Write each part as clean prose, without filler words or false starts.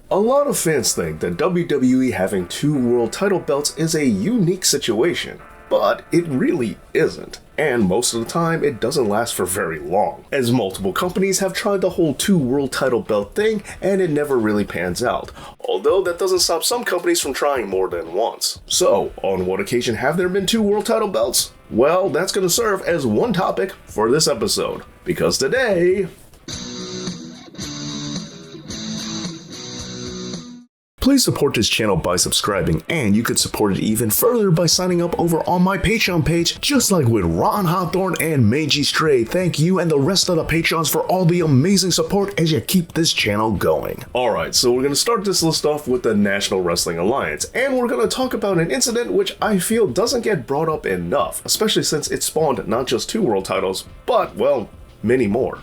A lot of fans think that WWE having 2 world title belts is a unique situation, but it really isn't. And most of the time, it doesn't last for very long, as multiple companies have tried the whole 2 world title belt thing and it never really pans out, although that doesn't stop some companies from trying more than once. So, on what occasion have there been 2 world title belts? Well, that's going to serve as one topic for this episode, because today... Please support this channel by subscribing, and you could support it even further by signing up over on my Patreon page, just like with Ron Hawthorne and Mangy Stray. Thank you and the rest of the Patrons for all the amazing support as you keep this channel going. Alright, so we're going to start this list off with the National Wrestling Alliance, and we're going to talk about an incident which I feel doesn't get brought up enough, especially since it spawned not just 2 world titles, but, well, many more.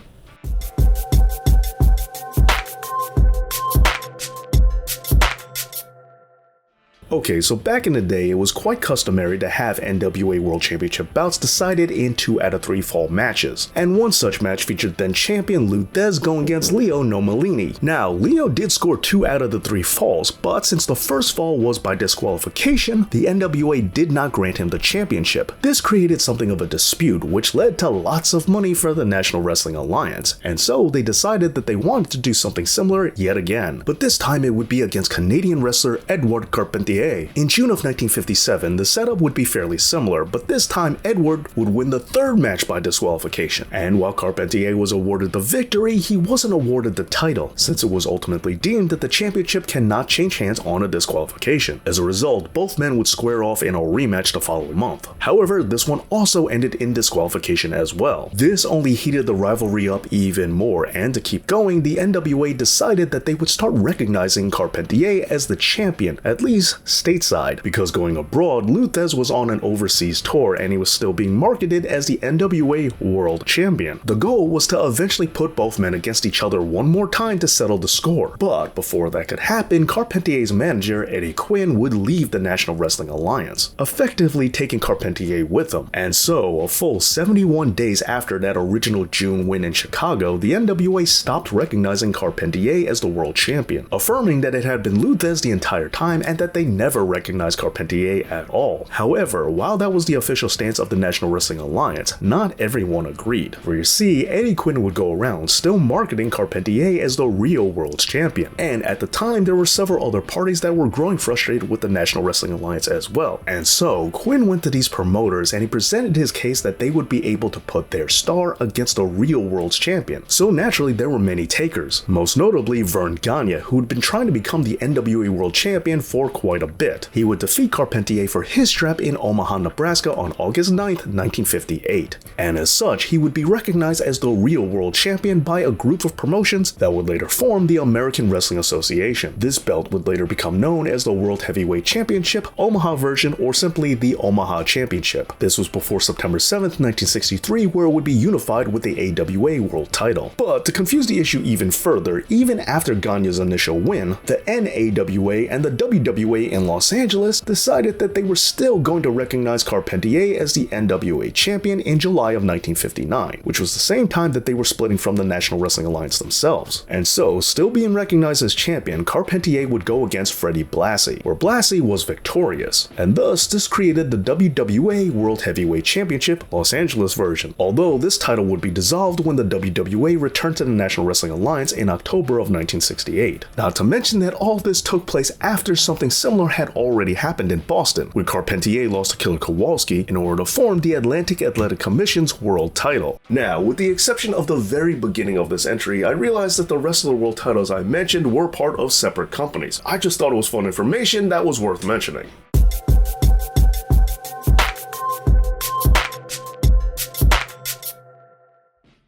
Okay, so back in the day, it was quite customary to have NWA World Championship bouts decided in 2 out of 3 fall matches, and one such match featured then champion Lou Thesz going against Leo Nomalini. Now, Leo did score 2 out of the 3 falls, but since the first fall was by disqualification, the NWA did not grant him the championship. This created something of a dispute, which led to lots of money for the National Wrestling Alliance, and so they decided that they wanted to do something similar yet again, but this time it would be against Canadian wrestler Edouard Carpentier. In June of 1957, the setup would be fairly similar, but this time Edward would win the 3rd match by disqualification, and while Carpentier was awarded the victory, he wasn't awarded the title, since it was ultimately deemed that the championship cannot change hands on a disqualification. As a result, both men would square off in a rematch the following month. However, this one also ended in disqualification as well. This only heated the rivalry up even more, and to keep going, the NWA decided that they would start recognizing Carpentier as the champion, at least stateside, because going abroad, Lou Thesz was on an overseas tour and he was still being marketed as the NWA World Champion. The goal was to eventually put both men against each other one more time to settle the score, but before that could happen, Carpentier's manager, Eddie Quinn, would leave the National Wrestling Alliance, effectively taking Carpentier with him, and so a full 71 days after that original June win in Chicago, the NWA stopped recognizing Carpentier as the World Champion, affirming that it had been Lou Thesz the entire time and that they never recognized Carpentier at all. However, while that was the official stance of the National Wrestling Alliance, not everyone agreed. For you see, Eddie Quinn would go around still marketing Carpentier as the real World Champion, and at the time there were several other parties that were growing frustrated with the National Wrestling Alliance as well. And so, Quinn went to these promoters and he presented his case that they would be able to put their star against the real World's Champion. So naturally there were many takers, most notably Vern Gagne, who had been trying to become the NWA World Champion for quite a bit. He would defeat Carpentier for his strap in Omaha, Nebraska on August 9th, 1958. And as such, he would be recognized as the real World Champion by a group of promotions that would later form the American Wrestling Association. This belt would later become known as the World Heavyweight Championship, Omaha version, or simply the Omaha Championship. This was before September 7th, 1963, where it would be unified with the AWA World title. But to confuse the issue even further, even after Gagne's initial win, the NAWA and the WWA in Los Angeles decided that they were still going to recognize Carpentier as the NWA champion in July of 1959, which was the same time that they were splitting from the National Wrestling Alliance themselves. And so, still being recognized as champion, Carpentier would go against Freddie Blassie, where Blassie was victorious, and thus this created the WWA World Heavyweight Championship Los Angeles version, although this title would be dissolved when the WWA returned to the National Wrestling Alliance in October of 1968. Not to mention that all this took place after something similar had already happened in Boston, where Carpentier lost to Killer Kowalski in order to form the Atlantic Athletic Commission's world title. Now, with the exception of the very beginning of this entry, I realized that the rest of the world titles I mentioned were part of separate companies. I just thought it was fun information that was worth mentioning.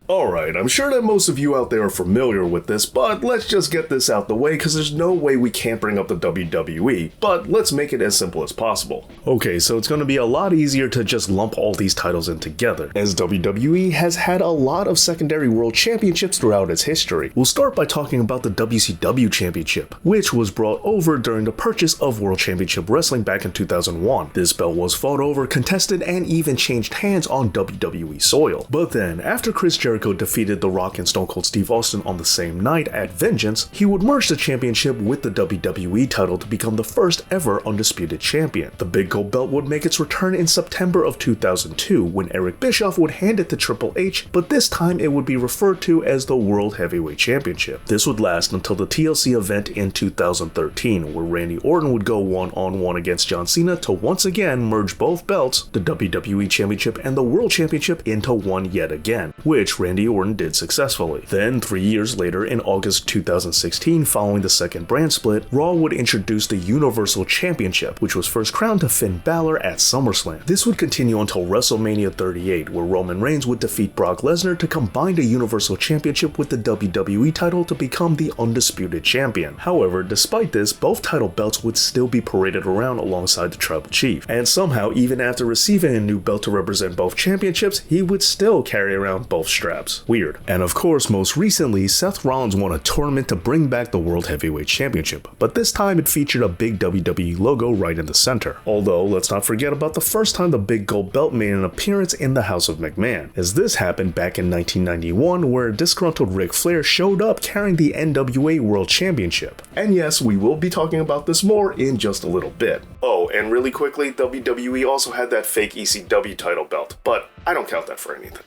Alright, I'm sure that most of you out there are familiar with this, but let's just get this out the way because there's no way we can't bring up the WWE, but let's make it as simple as possible. Okay, so it's going to be a lot easier to just lump all these titles in together, as WWE has had a lot of secondary world championships throughout its history. We'll start by talking about the WCW Championship, which was brought over during the purchase of World Championship Wrestling back in 2001. This belt was fought over, contested, and even changed hands on WWE soil. But then, after Chris Jericho Jericho defeated The Rock and Stone Cold Steve Austin on the same night at Vengeance, he would merge the championship with the WWE title to become the first ever undisputed champion. The Big Gold Belt would make its return in September of 2002 when Eric Bischoff would hand it to Triple H, but this time it would be referred to as the World Heavyweight Championship. This would last until the TLC event in 2013, where Randy Orton would go one-on-one against John Cena to once again merge both belts, the WWE Championship and the World Championship, into one yet again, which Randy Orton did successfully. Then, 3 years later, in August 2016, following the second brand split, Raw would introduce the Universal Championship, which was first crowned to Finn Balor at SummerSlam. This would continue until WrestleMania 38, where Roman Reigns would defeat Brock Lesnar to combine the Universal Championship with the WWE title to become the undisputed champion. However, despite this, both title belts would still be paraded around alongside the Tribal Chief, and somehow, even after receiving a new belt to represent both championships, he would still carry around both straps. Weird. And of course, most recently, Seth Rollins won a tournament to bring back the World Heavyweight Championship, but this time it featured a big WWE logo right in the center. Although, let's not forget about the first time the Big Gold Belt made an appearance in the House of McMahon, as this happened back in 1991, where a disgruntled Ric Flair showed up carrying the NWA World Championship. And yes, we will be talking about this more in just a little bit. Oh, and really quickly, WWE also had that fake ECW title belt, but I don't count that for anything.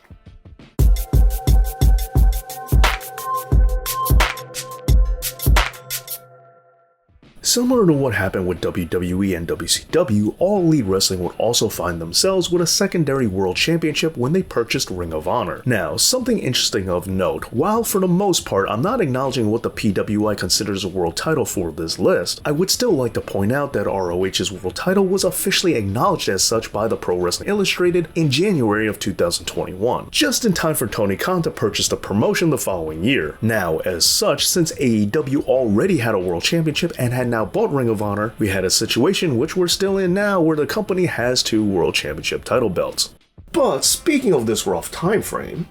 Similar to what happened with WWE and WCW, All Elite Wrestling would also find themselves with a secondary world championship when they purchased Ring of Honor. Now, something interesting of note, while for the most part I'm not acknowledging what the PWI considers a world title for this list, I would still like to point out that ROH's world title was officially acknowledged as such by the Pro Wrestling Illustrated in January of 2021, just in time for Tony Khan to purchase the promotion the following year. Now, as such, since AEW already had a world championship and had now bought Ring of Honor, we had a situation which we're still in now where the company has two world championship title belts. But speaking of this rough time frame,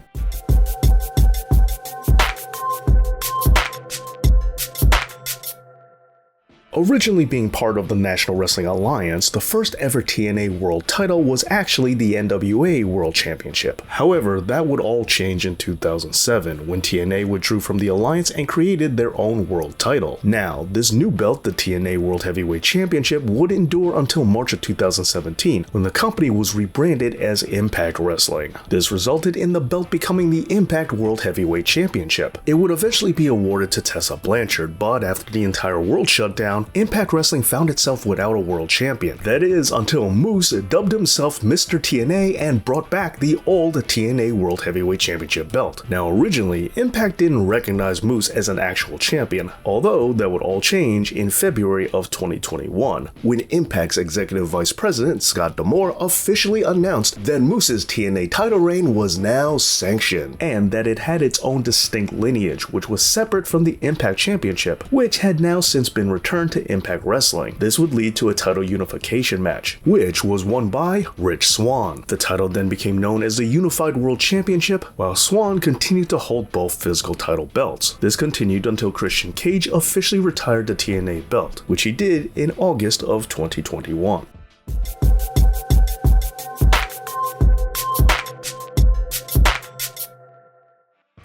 originally being part of the National Wrestling Alliance, the first ever TNA World title was actually the NWA World Championship. However, that would all change in 2007 when TNA withdrew from the Alliance and created their own world title. Now, this new belt, the TNA World Heavyweight Championship, would endure until March of 2017 when the company was rebranded as Impact Wrestling. This resulted in the belt becoming the Impact World Heavyweight Championship. It would eventually be awarded to Tessa Blanchard, but after the entire world shut down, Impact Wrestling found itself without a world champion. That is, until Moose dubbed himself Mr. TNA and brought back the old TNA World Heavyweight Championship belt. Now, originally, Impact didn't recognize Moose as an actual champion, although that would all change in February of 2021, when Impact's Executive Vice President, Scott D'Amore, officially announced that Moose's TNA title reign was now sanctioned, and that it had its own distinct lineage, which was separate from the Impact Championship, which had now since been returned to Impact Wrestling. This would lead to a title unification match, which was won by Rich Swann. The title then became known as the Unified World Championship, while Swann continued to hold both physical title belts. This continued until Christian Cage officially retired the TNA belt, which he did in August of 2021.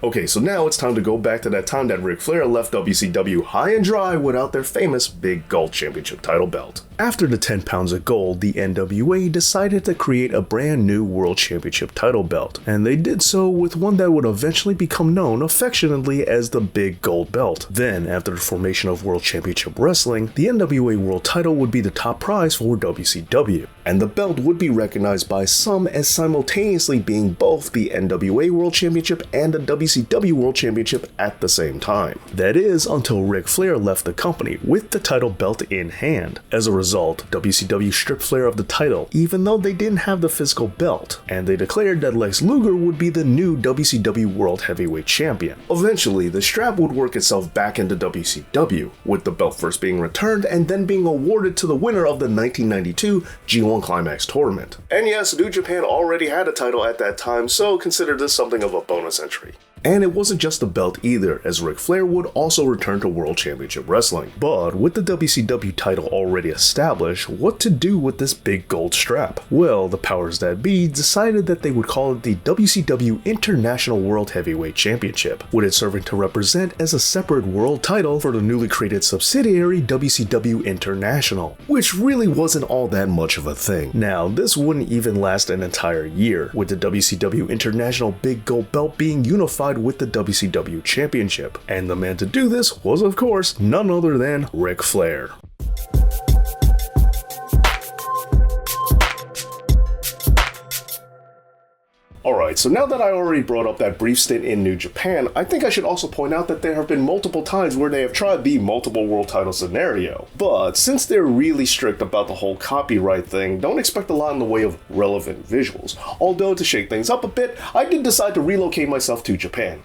Okay, so now it's time to go back to that time that Ric Flair left WCW high and dry without their famous Big Gold Championship title belt. After the 10 pounds of gold, the NWA decided to create a brand new World Championship title belt, and they did so with one that would eventually become known affectionately as the Big Gold Belt. Then, after the formation of World Championship Wrestling, the NWA World title would be the top prize for WCW, and the belt would be recognized by some as simultaneously being both the NWA World Championship and the WCW World Championship at the same time. That is, until Ric Flair left the company with the title belt in hand. As a result, WCW stripped Flair of the title, even though they didn't have the physical belt, and they declared that Lex Luger would be the new WCW World Heavyweight Champion. Eventually, the strap would work itself back into WCW, with the belt first being returned and then being awarded to the winner of the 1992 G1 Climax tournament. And yes, New Japan already had a title at that time, so consider this something of a bonus entry. And it wasn't just the belt either, as Ric Flair would also return to World Championship Wrestling. But with the WCW title already established, what to do with this big gold strap? Well, the powers that be decided that they would call it the WCW International World Heavyweight Championship, with it serving to represent as a separate world title for the newly created subsidiary WCW International, which really wasn't all that much of a thing. Now, this wouldn't even last an entire year, with the WCW International Big Gold Belt being unified with the WCW Championship, and the man to do this was, of course, none other than Ric Flair. Alright, so now that I already brought up that brief stint in New Japan, I think I should also point out that there have been multiple times where they have tried the multiple world title scenario. But since they're really strict about the whole copyright thing, don't expect a lot in the way of relevant visuals. Although, to shake things up a bit, I did decide to relocate myself to Japan.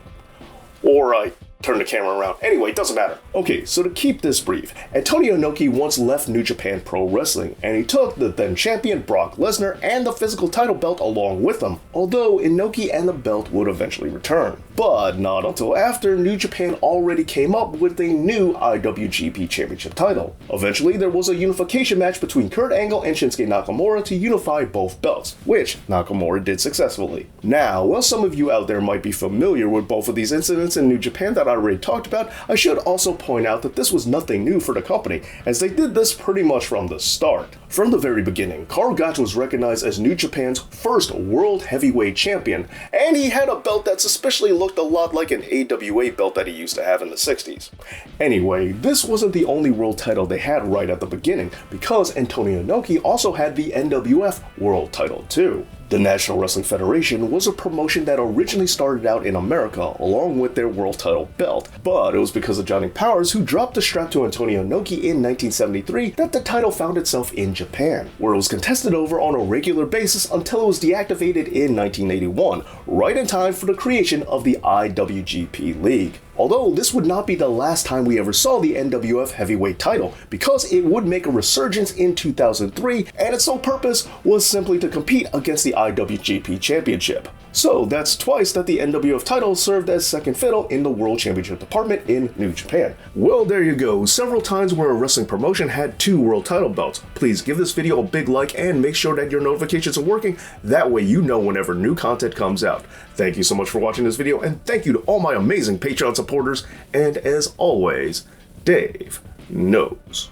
Or I turn the camera around. Anyway, it doesn't matter. Okay, so to keep this brief, Antonio Inoki once left New Japan Pro Wrestling, and he took the then champion Brock Lesnar and the physical title belt along with him, although Inoki and the belt would eventually return. But not until after New Japan already came up with a new IWGP Championship title. Eventually, there was a unification match between Kurt Angle and Shinsuke Nakamura to unify both belts, which Nakamura did successfully. Now, while some of you out there might be familiar with both of these incidents in New Japan that I already talked about, I should also point out that this was nothing new for the company, as they did this pretty much from the start. From the very beginning, Karl Gotch was recognized as New Japan's first World Heavyweight Champion, and he had a belt that suspiciously looked a lot like an AWA belt that he used to have in the 60s. Anyway, this wasn't the only world title they had right at the beginning, because Antonio Inoki also had the NWF World title too. The National Wrestling Federation was a promotion that originally started out in America along with their world title belt, but it was because of Johnny Powers, who dropped the strap to Antonio Inoki in 1973, that the title found itself in Japan, where it was contested over on a regular basis until it was deactivated in 1981, right in time for the creation of the IWGP League. Although this would not be the last time we ever saw the NWF heavyweight title, because it would make a resurgence in 2003, and its sole purpose was simply to compete against the IWGP Championship. So that's twice that the NWF title served as second fiddle in the World Championship department in New Japan. Well, there you go, several times where a wrestling promotion had two world title belts. Please give this video a big like and make sure that your notifications are working, that way you know whenever new content comes out. Thank you so much for watching this video, and thank you to all my amazing Patreon supporters, and as always, Dave knows.